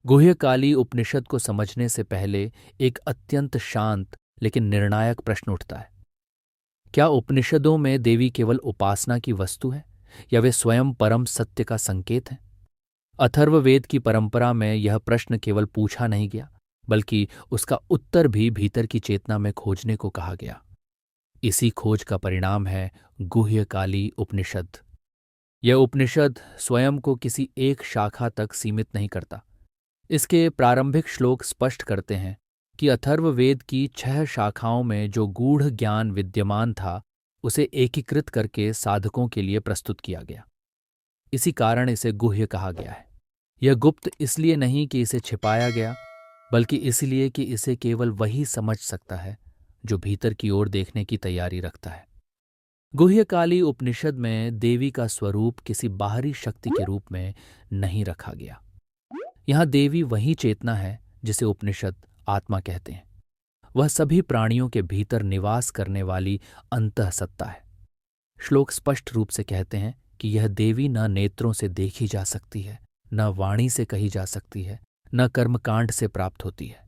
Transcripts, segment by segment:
गुह्यकाली उपनिषद को समझने से पहले एक अत्यंत शांत लेकिन निर्णायक प्रश्न उठता है। क्या उपनिषदों में देवी केवल उपासना की वस्तु है या वे स्वयं परम सत्य का संकेत हैं? अथर्ववेद की परंपरा में यह प्रश्न केवल पूछा नहीं गया, बल्कि उसका उत्तर भी भीतर की चेतना में खोजने को कहा गया। इसी खोज का परिणाम है गुह्यकाली उपनिषद। यह उपनिषद स्वयं को किसी एक शाखा तक सीमित नहीं करता। इसके प्रारंभिक श्लोक स्पष्ट करते हैं कि अथर्ववेद की 6 शाखाओं में जो गूढ़ ज्ञान विद्यमान था, उसे एकीकृत करके साधकों के लिए प्रस्तुत किया गया। इसी कारण इसे गुह्य कहा गया है। यह गुप्त इसलिए नहीं कि इसे छिपाया गया, बल्कि इसलिए कि इसे केवल वही समझ सकता है जो भीतर की ओर देखने की तैयारी रखता है। गुह्यकाली उपनिषद में देवी का स्वरूप किसी बाहरी शक्ति के रूप में नहीं रखा गया। यहाँ देवी वही चेतना है जिसे उपनिषद आत्मा कहते हैं। वह सभी प्राणियों के भीतर निवास करने वाली अंतःसत्ता है। श्लोक स्पष्ट रूप से कहते हैं कि यह देवी न नेत्रों से देखी जा सकती है, न वाणी से कही जा सकती है, न कर्मकांड से प्राप्त होती है।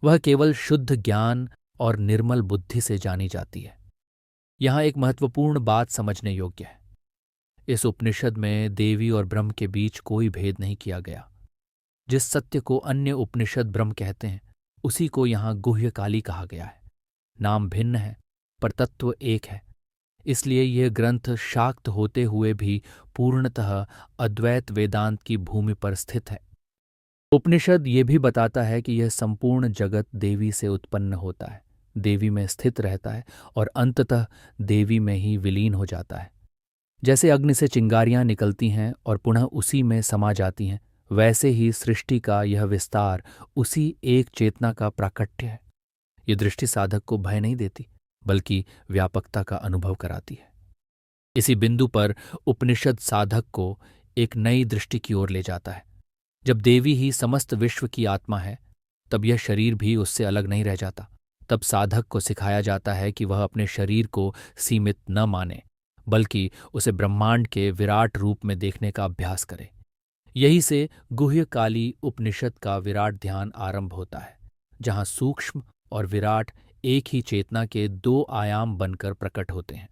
वह केवल शुद्ध ज्ञान और निर्मल बुद्धि से जानी जाती है। यहाँ एक महत्वपूर्ण बात समझने योग्य है। इस उपनिषद में देवी और ब्रह्म के बीच कोई भेद नहीं किया गया। जिस सत्य को अन्य उपनिषद ब्रह्म कहते हैं, उसी को यहाँ गुह्यकाली कहा गया है। नाम भिन्न है, पर तत्व एक है। इसलिए यह ग्रंथ शाक्त होते हुए भी पूर्णतः अद्वैत वेदांत की भूमि पर स्थित है। उपनिषद ये भी बताता है कि यह संपूर्ण जगत देवी से उत्पन्न होता है, देवी में स्थित रहता है और अंततः देवी में ही विलीन हो जाता है। जैसे अग्नि से चिंगारियां निकलती हैं और पुनः उसी में समा जाती हैं, वैसे ही सृष्टि का यह विस्तार उसी एक चेतना का प्राकट्य है। ये दृष्टि साधक को भय नहीं देती, बल्कि व्यापकता का अनुभव कराती है। इसी बिंदु पर उपनिषद साधक को एक नई दृष्टि की ओर ले जाता है। जब देवी ही समस्त विश्व की आत्मा है, तब यह शरीर भी उससे अलग नहीं रह जाता। तब साधक को सिखाया जाता है कि वह अपने शरीर को सीमित न माने, बल्कि उसे ब्रह्मांड के विराट रूप में देखने का अभ्यास करे। यही से गुह्यकाली उपनिषद का विराट ध्यान आरंभ होता है, जहाँ सूक्ष्म और विराट एक ही चेतना के 2 आयाम बनकर प्रकट होते हैं।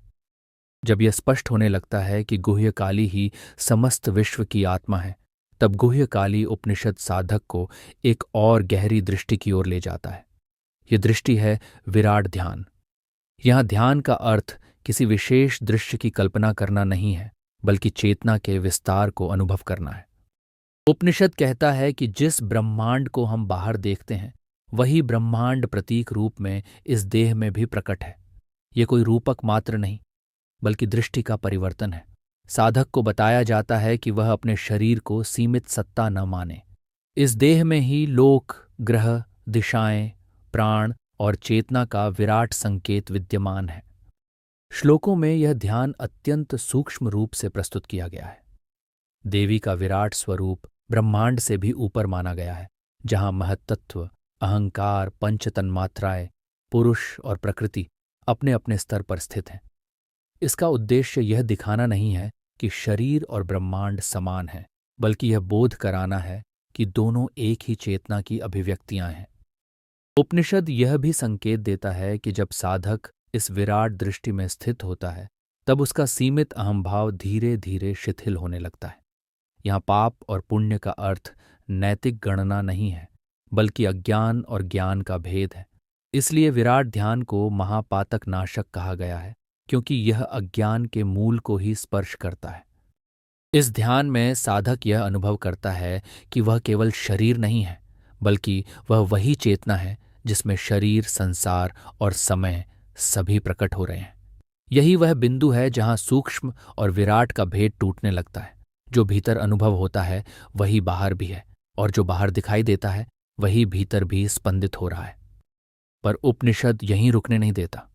जब यह स्पष्ट होने लगता है कि गुह्यकाली ही समस्त विश्व की आत्मा है, तब गुह्यकाली उपनिषद साधक को एक और गहरी दृष्टि की ओर ले जाता है। यह दृष्टि है विराट ध्यान। यहाँ ध्यान का अर्थ किसी विशेष दृश्य की कल्पना करना नहीं है, बल्कि चेतना के विस्तार को अनुभव करना है। उपनिषद कहता है कि जिस ब्रह्मांड को हम बाहर देखते हैं, वही ब्रह्मांड प्रतीक रूप में इस देह में भी प्रकट है। ये कोई रूपक मात्र नहीं, बल्कि दृष्टि का परिवर्तन है। साधक को बताया जाता है कि वह अपने शरीर को सीमित सत्ता न माने। इस देह में ही लोक, ग्रह, दिशाएं, प्राण और चेतना का विराट संकेत विद्यमान है। श्लोकों में यह ध्यान अत्यंत सूक्ष्म रूप से प्रस्तुत किया गया है। देवी का विराट स्वरूप ब्रह्मांड से भी ऊपर माना गया है, जहाँ महत्तत्व, अहंकार, पंच तन्मात्राएं, पुरुष और प्रकृति अपने अपने स्तर पर स्थित हैं। इसका उद्देश्य यह दिखाना नहीं है कि शरीर और ब्रह्मांड समान हैं, बल्कि यह बोध कराना है कि दोनों एक ही चेतना की अभिव्यक्तियां हैं। उपनिषद यह भी संकेत देता है कि जब साधक इस विराट दृष्टि में स्थित होता है, तब उसका सीमित अहंभाव धीरे धीरे शिथिल होने लगता है। यहाँ पाप और पुण्य का अर्थ नैतिक गणना नहीं है, बल्कि अज्ञान और ज्ञान का भेद है। इसलिए विराट ध्यान को महापातक नाशक कहा गया है, क्योंकि यह अज्ञान के मूल को ही स्पर्श करता है। इस ध्यान में साधक यह अनुभव करता है कि वह केवल शरीर नहीं है, बल्कि वह वही चेतना है जिसमें शरीर, संसार और समय सभी प्रकट हो रहे हैं। यही वह बिंदु है जहाँ सूक्ष्म और विराट का भेद टूटने लगता है। जो भीतर अनुभव होता है वही बाहर भी है, और जो बाहर दिखाई देता है वही भीतर भी स्पंदित हो रहा है। पर उपनिषद यहीं रुकने नहीं देता।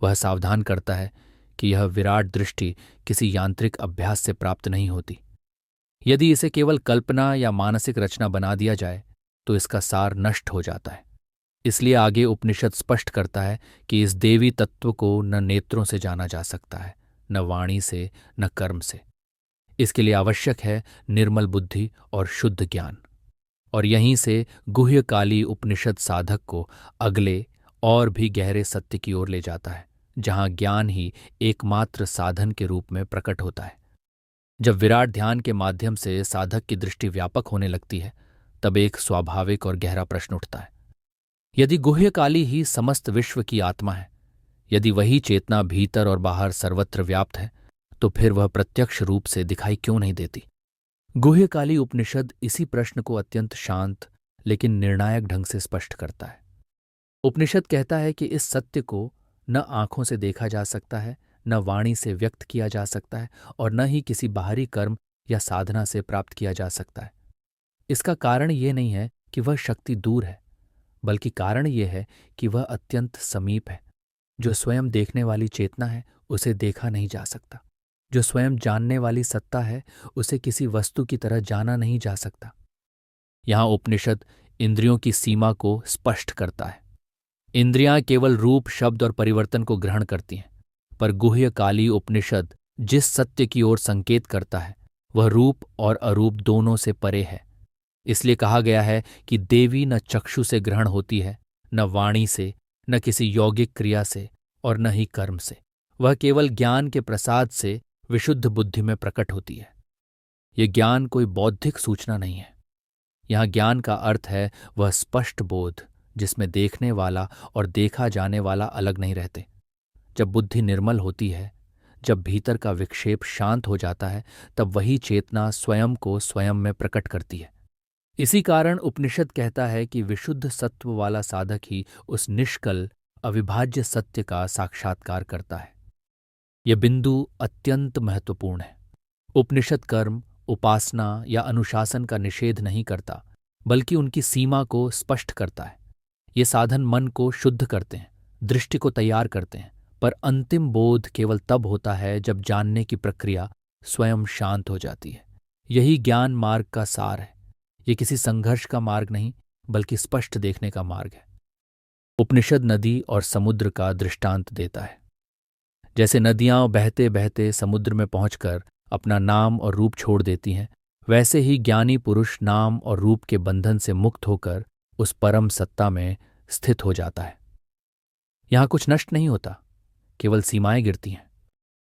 वह सावधान करता है कि यह विराट दृष्टि किसी यांत्रिक अभ्यास से प्राप्त नहीं होती। यदि इसे केवल कल्पना या मानसिक रचना बना दिया जाए, तो इसका सार नष्ट हो जाता है। इसलिए आगे उपनिषद स्पष्ट करता है कि इस देवी तत्व को न नेत्रों से जाना जा सकता है, न वाणी से, न कर्म से। इसके लिए आवश्यक है निर्मल बुद्धि और शुद्ध ज्ञान। और यहीं से गुह्यकाली उपनिषद साधक को अगले और भी गहरे सत्य की ओर ले जाता है, जहां ज्ञान ही एकमात्र साधन के रूप में प्रकट होता है। जब विराट ध्यान के माध्यम से साधक की दृष्टि व्यापक होने लगती है, तब एक स्वाभाविक और गहरा प्रश्न उठता है। यदि गुह्यकाली ही समस्त विश्व की आत्मा है, यदि वही चेतना भीतर और बाहर सर्वत्र व्याप्त है, तो फिर वह प्रत्यक्ष रूप से दिखाई क्यों नहीं देती? गुह्यकाली उपनिषद इसी प्रश्न को अत्यंत शांत लेकिन निर्णायक ढंग से स्पष्ट करता है। उपनिषद कहता है कि इस सत्य को न आंखों से देखा जा सकता है, न वाणी से व्यक्त किया जा सकता है, और न ही किसी बाहरी कर्म या साधना से प्राप्त किया जा सकता है। इसका कारण ये नहीं है कि वह शक्ति दूर है, बल्कि कारण यह है कि वह अत्यंत समीप है। जो स्वयं देखने वाली चेतना है, उसे देखा नहीं जा सकता। जो स्वयं जानने वाली सत्ता है, उसे किसी वस्तु की तरह जाना नहीं जा सकता। यहां उपनिषद इंद्रियों की सीमा को स्पष्ट करता है। इंद्रियां केवल रूप, शब्द और परिवर्तन को ग्रहण करती हैं, पर गुह्यकाली उपनिषद जिस सत्य की ओर संकेत करता है, वह रूप और अरूप दोनों से परे है। इसलिए कहा गया है कि देवी न चक्षु से ग्रहण होती है, न वाणी से, न किसी यौगिक क्रिया से, और न ही कर्म से। वह केवल ज्ञान के प्रसाद से विशुद्ध बुद्धि में प्रकट होती है। यह ज्ञान कोई बौद्धिक सूचना नहीं है। यहाँ ज्ञान का अर्थ है वह स्पष्ट बोध, जिसमें देखने वाला और देखा जाने वाला अलग नहीं रहते। जब बुद्धि निर्मल होती है, जब भीतर का विक्षेप शांत हो जाता है, तब वही चेतना स्वयं को स्वयं में प्रकट करती है। इसी कारण उपनिषद कहता है कि विशुद्ध सत्व वाला साधक ही उस निष्कल अविभाज्य सत्य का साक्षात्कार करता है। यह बिंदु अत्यंत महत्वपूर्ण है। उपनिषद कर्म, उपासना या अनुशासन का निषेध नहीं करता, बल्कि उनकी सीमा को स्पष्ट करता है। ये साधन मन को शुद्ध करते हैं, दृष्टि को तैयार करते हैं, पर अंतिम बोध केवल तब होता है जब जानने की प्रक्रिया स्वयं शांत हो जाती है। यही ज्ञान मार्ग का सार है। ये किसी संघर्ष का मार्ग नहीं, बल्कि स्पष्ट देखने का मार्ग है। उपनिषद नदी और समुद्र का दृष्टांत देता है। जैसे नदियां बहते बहते समुद्र में पहुंचकर अपना नाम और रूप छोड़ देती हैं, वैसे ही ज्ञानी पुरुष नाम और रूप के बंधन से मुक्त होकर उस परम सत्ता में स्थित हो जाता है। यहां कुछ नष्ट नहीं होता, केवल सीमाएं गिरती हैं।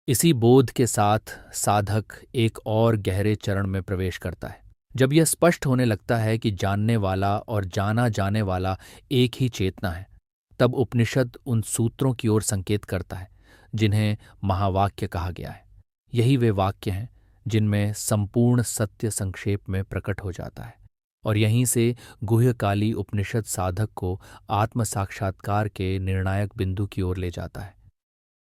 इसी बोध के साथ साधक एक और गहरे चरण में प्रवेश करता है। जब यह स्पष्ट होने लगता है कि जानने वाला और जाना जाने वाला एक ही चेतना है, तब उपनिषद उन सूत्रों की ओर संकेत करता है जिन्हें महावाक्य कहा गया है। यही वे वाक्य हैं जिनमें संपूर्ण सत्य संक्षेप में प्रकट हो जाता है, और यहीं से गुह्यकाली उपनिषद साधक को आत्म साक्षात्कार के निर्णायक बिंदु की ओर ले जाता है।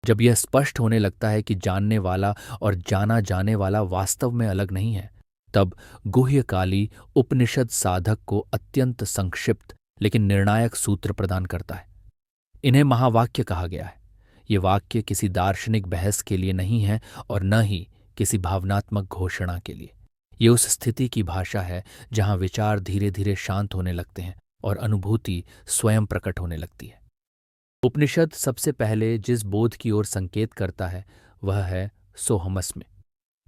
जब यह स्पष्ट होने लगता है कि जानने वाला और जाना जाने वाला वास्तव में अलग नहीं है, तब गुह्यकाली उपनिषद साधक को अत्यंत संक्षिप्त लेकिन निर्णायक सूत्र प्रदान करता है। इन्हें महावाक्य कहा गया है। ये वाक्य किसी दार्शनिक बहस के लिए नहीं है और न ही किसी भावनात्मक घोषणा के लिए। ये उस स्थिति की भाषा है जहां विचार धीरे धीरे शांत होने लगते हैं और अनुभूति स्वयं प्रकट होने लगती है। उपनिषद सबसे पहले जिस बोध की ओर संकेत करता है, वह है सोहमस्मि।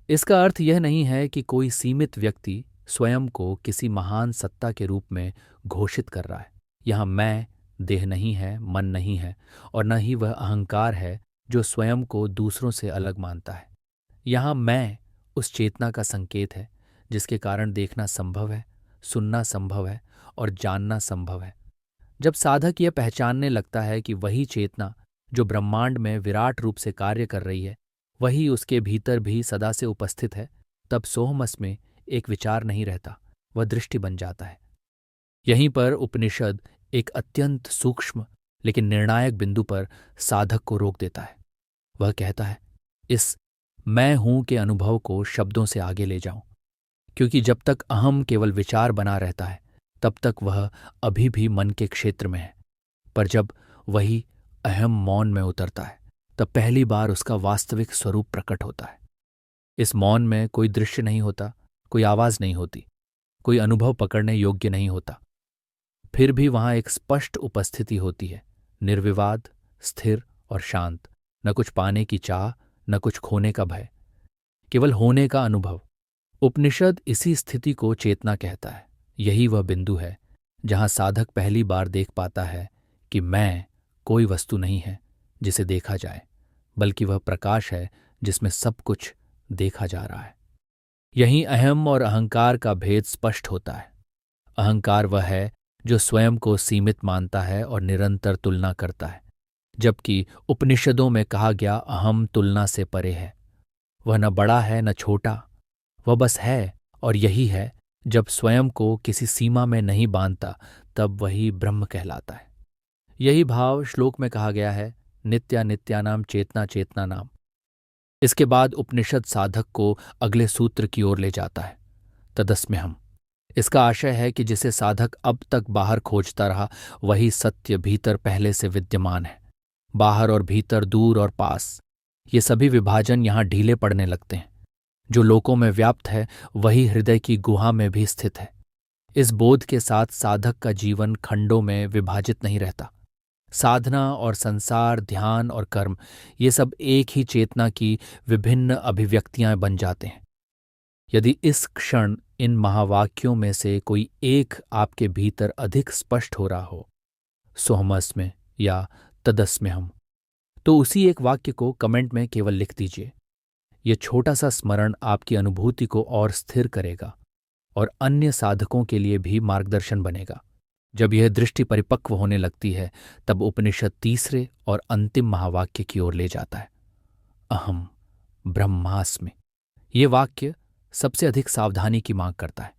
इसका अर्थ यह नहीं है कि कोई सीमित व्यक्ति स्वयं को किसी महान सत्ता के रूप में घोषित कर रहा है। यहाँ मैं देह नहीं है, मन नहीं है, और न ही वह अहंकार है जो स्वयं को दूसरों से अलग मानता है। यहाँ मैं उस चेतना का संकेत है जिसके कारण देखना संभव है, सुनना संभव है और जानना संभव है। जब साधक यह पहचानने लगता है कि वही चेतना जो ब्रह्मांड में विराट रूप से कार्य कर रही है, वही उसके भीतर भी सदा से उपस्थित है, तब सोहमस्मि एक विचार नहीं रहता, वह दृष्टि बन जाता है। यहीं पर उपनिषद एक अत्यंत सूक्ष्म लेकिन निर्णायक बिंदु पर साधक को रोक देता है। वह कहता है, इस मैं हूं के अनुभव को शब्दों से आगे ले जाऊं, क्योंकि जब तक अहम केवल विचार बना रहता है, तब तक वह अभी भी मन के क्षेत्र में है। पर जब वही अहम मौन में उतरता है, तब पहली बार उसका वास्तविक स्वरूप प्रकट होता है। इस मौन में कोई दृश्य नहीं होता, कोई आवाज नहीं होती, कोई अनुभव पकड़ने योग्य नहीं होता। फिर भी वहां एक स्पष्ट उपस्थिति होती है, निर्विवाद, स्थिर और शांत। न कुछ पाने की चाह, न कुछ खोने का भय, केवल होने का अनुभव। उपनिषद इसी स्थिति को चेतना कहता है। यही वह बिंदु है जहां साधक पहली बार देख पाता है कि मैं कोई वस्तु नहीं है जिसे देखा जाए, बल्कि वह प्रकाश है जिसमें सब कुछ देखा जा रहा है। यहीं अहम और अहंकार का भेद स्पष्ट होता है। अहंकार वह है जो स्वयं को सीमित मानता है और निरंतर तुलना करता है, जबकि उपनिषदों में कहा गया अहम तुलना से परे है। वह न बड़ा है न छोटा, वह बस है, और यही है जब स्वयं को किसी सीमा में नहीं बांधता तब वही ब्रह्म कहलाता है। यही भाव श्लोक में कहा गया है, नित्या नित्यानाम चेतना चेतना नाम। इसके बाद उपनिषद साधक को अगले सूत्र की ओर ले जाता है, तदस्म्यहम्। इसका आशय है कि जिसे साधक अब तक बाहर खोजता रहा वही सत्य भीतर पहले से विद्यमान है। बाहर और भीतर, दूर और पास, ये सभी विभाजन यहां ढीले पड़ने लगते हैं। जो लोकों में व्याप्त है वही हृदय की गुहा में भी स्थित है। इस बोध के साथ साधक का जीवन खंडों में विभाजित नहीं रहता। साधना और संसार, ध्यान और कर्म, ये सब एक ही चेतना की विभिन्न अभिव्यक्तियां बन जाते हैं। यदि इस क्षण इन महावाक्यों में से कोई एक आपके भीतर अधिक स्पष्ट हो रहा हो, सोहमस्म्य या तदस्म्यहम्, तो उसी एक वाक्य को कमेंट में केवल लिख दीजिए। यह छोटा सा स्मरण आपकी अनुभूति को और स्थिर करेगा और अन्य साधकों के लिए भी मार्गदर्शन बनेगा। जब यह दृष्टि परिपक्व होने लगती है तब उपनिषद तीसरे और अंतिम महावाक्य की ओर ले जाता है, अहम ब्रह्मास्मि। ये वाक्य सबसे अधिक सावधानी की मांग करता है।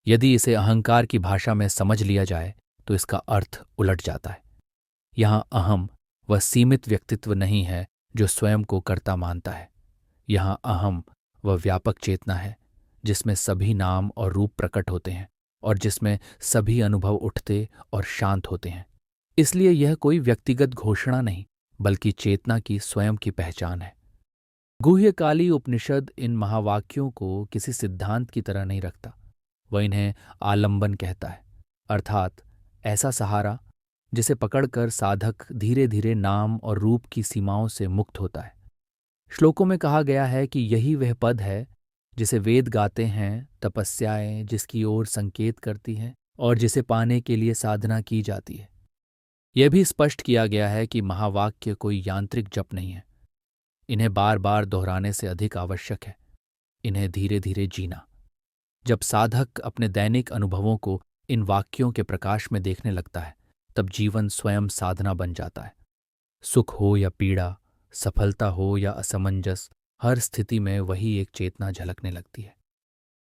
यदि इसे अहंकार की भाषा में समझ लिया जाए तो इसका अर्थ उलट जाता है। यहां अहम वह सीमित व्यक्तित्व नहीं है जो स्वयं को कर्ता मानता है। यहां अहम वह व्यापक चेतना है जिसमें सभी नाम और रूप प्रकट होते हैं और जिसमें सभी अनुभव उठते और शांत होते हैं। इसलिए यह कोई व्यक्तिगत घोषणा नहीं, बल्कि चेतना की स्वयं की पहचान है। गुह्यकाली उपनिषद इन महावाक्यों को किसी सिद्धांत की तरह नहीं रखता। वह इन्हें आलंबन कहता है, अर्थात ऐसा सहारा जिसे पकड़कर साधक धीरे धीरे नाम और रूप की सीमाओं से मुक्त होता है। श्लोकों में कहा गया है कि यही वह पद है जिसे वेद गाते हैं, तपस्याएं जिसकी ओर संकेत करती हैं और जिसे पाने के लिए साधना की जाती है। यह भी स्पष्ट किया गया है कि महावाक्य कोई यांत्रिक जप नहीं है। इन्हें बार बार दोहराने से अधिक आवश्यक है इन्हें धीरे धीरे जीना। जब साधक अपने दैनिक अनुभवों को इन वाक्यों के प्रकाश में देखने लगता है तब जीवन स्वयं साधना बन जाता है। सुख हो या पीड़ा, सफलता हो या असमंजस, हर स्थिति में वही एक चेतना झलकने लगती है।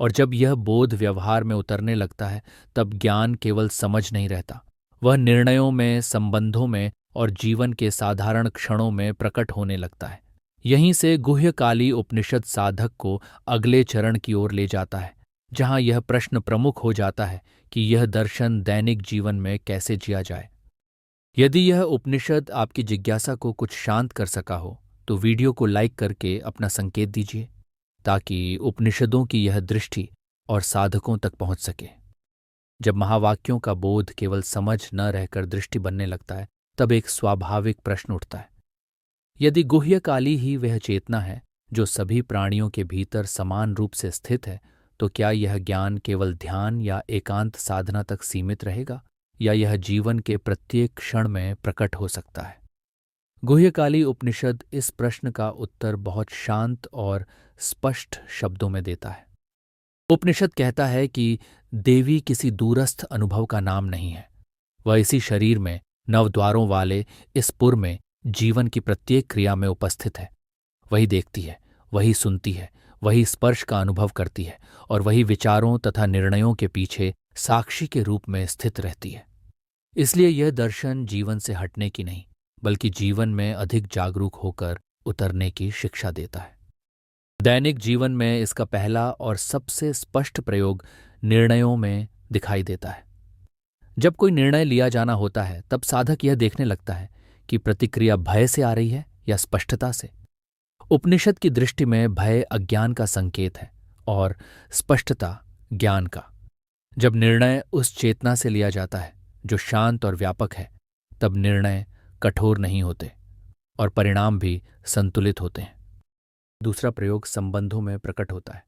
और जब यह बोध व्यवहार में उतरने लगता है तब ज्ञान केवल समझ नहीं रहता, वह निर्णयों में, संबंधों में और जीवन के साधारण क्षणों में प्रकट होने लगता है। यहीं से गुह्यकाली उपनिषद साधक को अगले चरण की ओर ले जाता है, जहां यह प्रश्न प्रमुख हो जाता है कि यह दर्शन दैनिक जीवन में कैसे जिया जाए। यदि यह उपनिषद आपकी जिज्ञासा को कुछ शांत कर सका हो तो वीडियो को लाइक करके अपना संकेत दीजिए, ताकि उपनिषदों की यह दृष्टि और साधकों तक पहुंच सके। जब महावाक्यों का बोध केवल समझ न रहकर दृष्टि बनने लगता है तब एक स्वाभाविक प्रश्न उठता है, यदि गुह्यकाली ही वह चेतना है जो सभी प्राणियों के भीतर समान रूप से स्थित है, तो क्या यह ज्ञान केवल ध्यान या एकांत साधना तक सीमित रहेगा या यह जीवन के प्रत्येक क्षण में प्रकट हो सकता है? गुह्यकाली उपनिषद इस प्रश्न का उत्तर बहुत शांत और स्पष्ट शब्दों में देता है। उपनिषद कहता है कि देवी किसी दूरस्थ अनुभव का नाम नहीं है। वह इसी शरीर में, नवद्वारों वाले इस पुर में, जीवन की प्रत्येक क्रिया में उपस्थित है। वही देखती है, वही सुनती है, वही स्पर्श का अनुभव करती है और वही विचारों तथा निर्णयों के पीछे साक्षी के रूप में स्थित रहती है। इसलिए यह दर्शन जीवन से हटने की नहीं, बल्कि जीवन में अधिक जागरूक होकर उतरने की शिक्षा देता है। दैनिक जीवन में इसका पहला और सबसे स्पष्ट प्रयोग निर्णयों में दिखाई देता है। जब कोई निर्णय लिया जाना होता है तब साधक यह देखने लगता है कि प्रतिक्रिया भय से आ रही है या स्पष्टता से। उपनिषद की दृष्टि में भय अज्ञान का संकेत है और स्पष्टता ज्ञान का। जब निर्णय उस चेतना से लिया जाता है जो शांत और व्यापक है, तब निर्णय कठोर नहीं होते और परिणाम भी संतुलित होते हैं। दूसरा प्रयोग संबंधों में प्रकट होता है।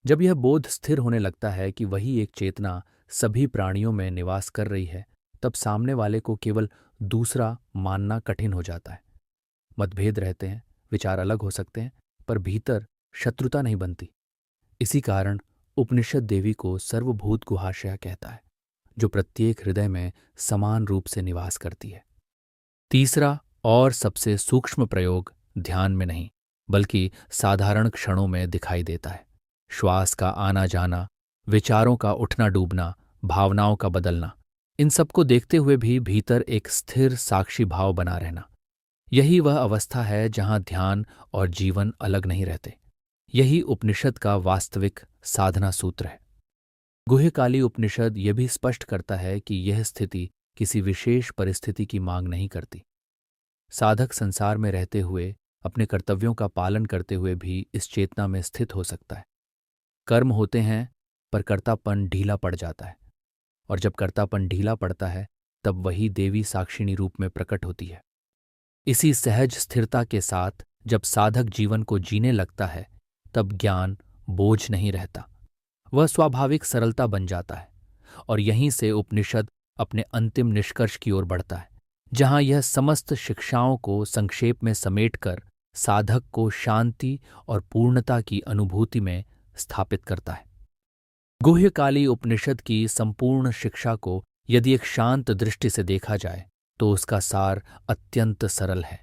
जब यह बोध स्थिर होने लगता है कि वही एक चेतना सभी प्राणियों में निवास कर रही है, तब सामने वाले को केवल दूसरा मानना कठिन हो जाता है। मतभेद रहते हैं, विचार अलग हो सकते हैं, पर भीतर शत्रुता नहीं बनती। इसी कारण उपनिषद देवी को सर्वभूत गुहाशया कहता है, जो प्रत्येक हृदय में समान रूप से निवास करती है। तीसरा और सबसे सूक्ष्म प्रयोग ध्यान में नहीं, बल्कि साधारण क्षणों में दिखाई देता है। श्वास का आना जाना, विचारों का उठना डूबना, भावनाओं का बदलना, इन सबको देखते हुए भी भीतर एक स्थिर साक्षी भाव बना रहना। यही वह अवस्था है जहां ध्यान और जीवन अलग नहीं रहते। यही उपनिषद का वास्तविक साधना सूत्र है। गुह्यकाली उपनिषद यह भी स्पष्ट करता है कि यह स्थिति किसी विशेष परिस्थिति की मांग नहीं करती। साधक संसार में रहते हुए, अपने कर्तव्यों का पालन करते हुए भी इस चेतना में स्थित हो सकता है। कर्म होते हैं, पर कर्तापन ढीला पड़ जाता है, और जब कर्तापन ढीला पड़ता है तब वही देवी साक्षिणी रूप में प्रकट होती है। इसी सहज स्थिरता के साथ जब साधक जीवन को जीने लगता है, तब ज्ञान बोझ नहीं रहता, वह स्वाभाविक सरलता बन जाता है। और यहीं से उपनिषद अपने अंतिम निष्कर्ष की ओर बढ़ता है, जहां यह समस्त शिक्षाओं को संक्षेप में समेटकर साधक को शांति और पूर्णता की अनुभूति में स्थापित करता है। गुह्यकाली उपनिषद की संपूर्ण शिक्षा को यदि एक शांत दृष्टि से देखा जाए तो उसका सार अत्यंत सरल है।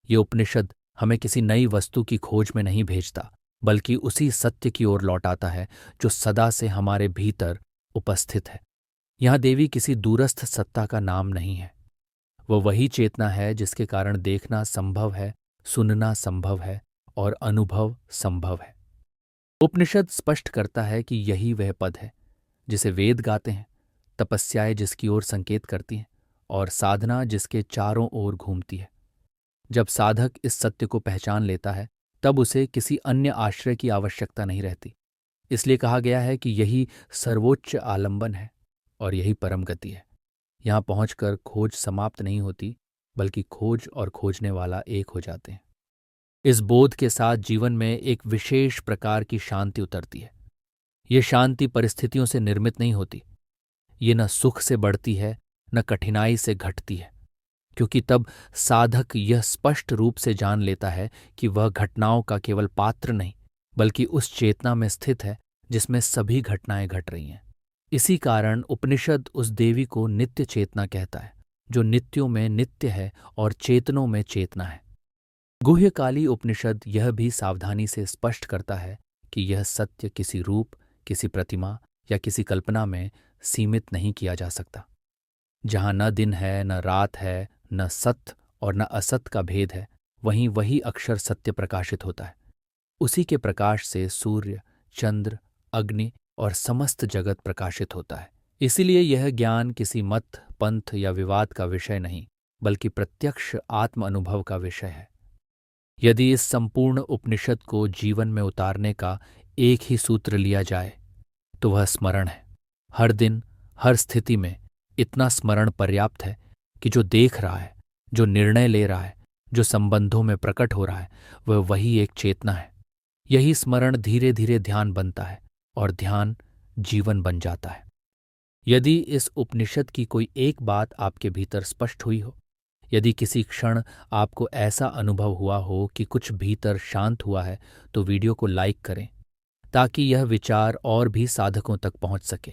ये उपनिषद हमें किसी नई वस्तु की खोज में नहीं भेजता, बल्कि उसी सत्य की ओर लौटाता है जो सदा से हमारे भीतर उपस्थित है। यहाँ देवी किसी दूरस्थ सत्ता का नाम नहीं है, वह वही चेतना है जिसके कारण देखना संभव है, सुनना संभव है और अनुभव संभव है। उपनिषद स्पष्ट करता है कि यही वह पद है जिसे वेद गाते हैं, तपस्याएं जिसकी ओर संकेत करती हैं और साधना जिसके चारों ओर घूमती है। जब साधक इस सत्य को पहचान लेता है, तब उसे किसी अन्य आश्रय की आवश्यकता नहीं रहती। इसलिए कहा गया है कि यही सर्वोच्च आलंबन है और यही परम गति है। यहाँ पहुंचकर खोज समाप्त नहीं होती, बल्कि खोज और खोजने वाला एक हो जाते हैं। इस बोध के साथ जीवन में एक विशेष प्रकार की शांति उतरती है। ये शांति परिस्थितियों से निर्मित नहीं होती। ये न सुख से बढ़ती है, न कठिनाई से घटती है, क्योंकि तब साधक यह स्पष्ट रूप से जान लेता है कि वह घटनाओं का केवल पात्र नहीं, बल्कि उस चेतना में स्थित है जिसमें सभी घटनाएं घट रही हैं। इसी कारण उपनिषद उस देवी को नित्य चेतना कहता है, जो नित्यों में नित्य है और चेतनों में चेतना है। गुह्यकाली उपनिषद यह भी सावधानी से स्पष्ट करता है कि यह सत्य किसी रूप, किसी प्रतिमा या किसी कल्पना में सीमित नहीं किया जा सकता। जहाँ न दिन है, न रात है, न सत्य और न असत्य का भेद है, वहीं वही अक्षर सत्य प्रकाशित होता है। उसी के प्रकाश से सूर्य, चंद्र, अग्नि और समस्त जगत प्रकाशित होता है। इसीलिए यह ज्ञान किसी मत, पंथ या विवाद का विषय नहीं, बल्कि प्रत्यक्ष आत्म अनुभव का विषय है। यदि इस संपूर्ण उपनिषद को जीवन में उतारने का एक ही सूत्र लिया जाए तो वह स्मरण है। हर दिन, हर स्थिति में इतना स्मरण पर्याप्त है कि जो देख रहा है, जो निर्णय ले रहा है, जो संबंधों में प्रकट हो रहा है, वह वही एक चेतना है। यही स्मरण धीरे धीरे ध्यान बनता है और ध्यान जीवन बन जाता है। यदि इस उपनिषद की कोई एक बात आपके भीतर स्पष्ट हुई हो, यदि किसी क्षण आपको ऐसा अनुभव हुआ हो कि कुछ भीतर शांत हुआ है, तो वीडियो को लाइक करें ताकि यह विचार और भी साधकों तक पहुंच सके।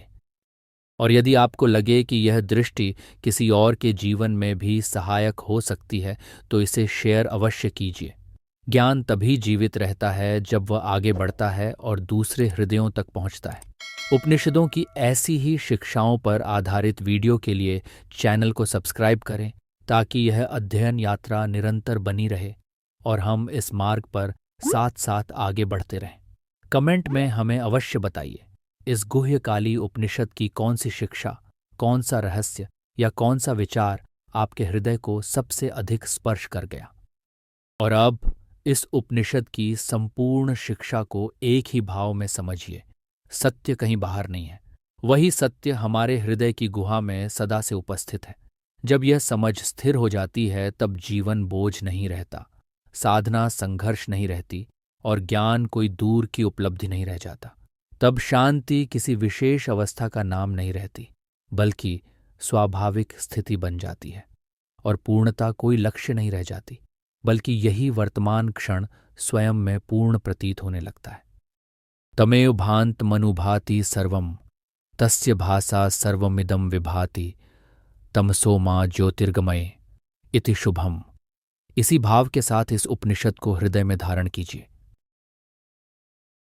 और यदि आपको लगे कि यह दृष्टि किसी और के जीवन में भी सहायक हो सकती है, तो इसे शेयर अवश्य कीजिए। ज्ञान तभी जीवित रहता है जब वह आगे बढ़ता है और दूसरे हृदयों तक पहुंचता है। उपनिषदों की ऐसी ही शिक्षाओं पर आधारित वीडियो के लिए चैनल को सब्सक्राइब करें ताकि यह अध्ययन यात्रा निरंतर बनी रहे और हम इस मार्ग पर साथ साथ आगे बढ़ते रहें। कमेंट में हमें अवश्य बताइए, इस गुह्यकाली उपनिषद की कौन सी शिक्षा, कौन सा रहस्य या कौन सा विचार आपके हृदय को सबसे अधिक स्पर्श कर गया। और अब इस उपनिषद की संपूर्ण शिक्षा को एक ही भाव में समझिए। सत्य कहीं बाहर नहीं है, वही सत्य हमारे हृदय की गुहा में सदा से उपस्थित है। जब यह समझ स्थिर हो जाती है, तब जीवन बोझ नहीं रहता, साधना संघर्ष नहीं रहती और ज्ञान कोई दूर की उपलब्धि नहीं रह जाता। तब शांति किसी विशेष अवस्था का नाम नहीं रहती, बल्कि स्वाभाविक स्थिति बन जाती है। और पूर्णता कोई लक्ष्य नहीं रह जाती, बल्कि यही वर्तमान क्षण स्वयं में पूर्ण प्रतीत होने लगता है। तमेव भांत मनुभाति सर्वम, तस्य भासा सर्वमिदं विभाति, तमसो मां ज्योतिर्गमय इति शुभम। इसी भाव के साथ इस उपनिषद को हृदय में धारण कीजिए।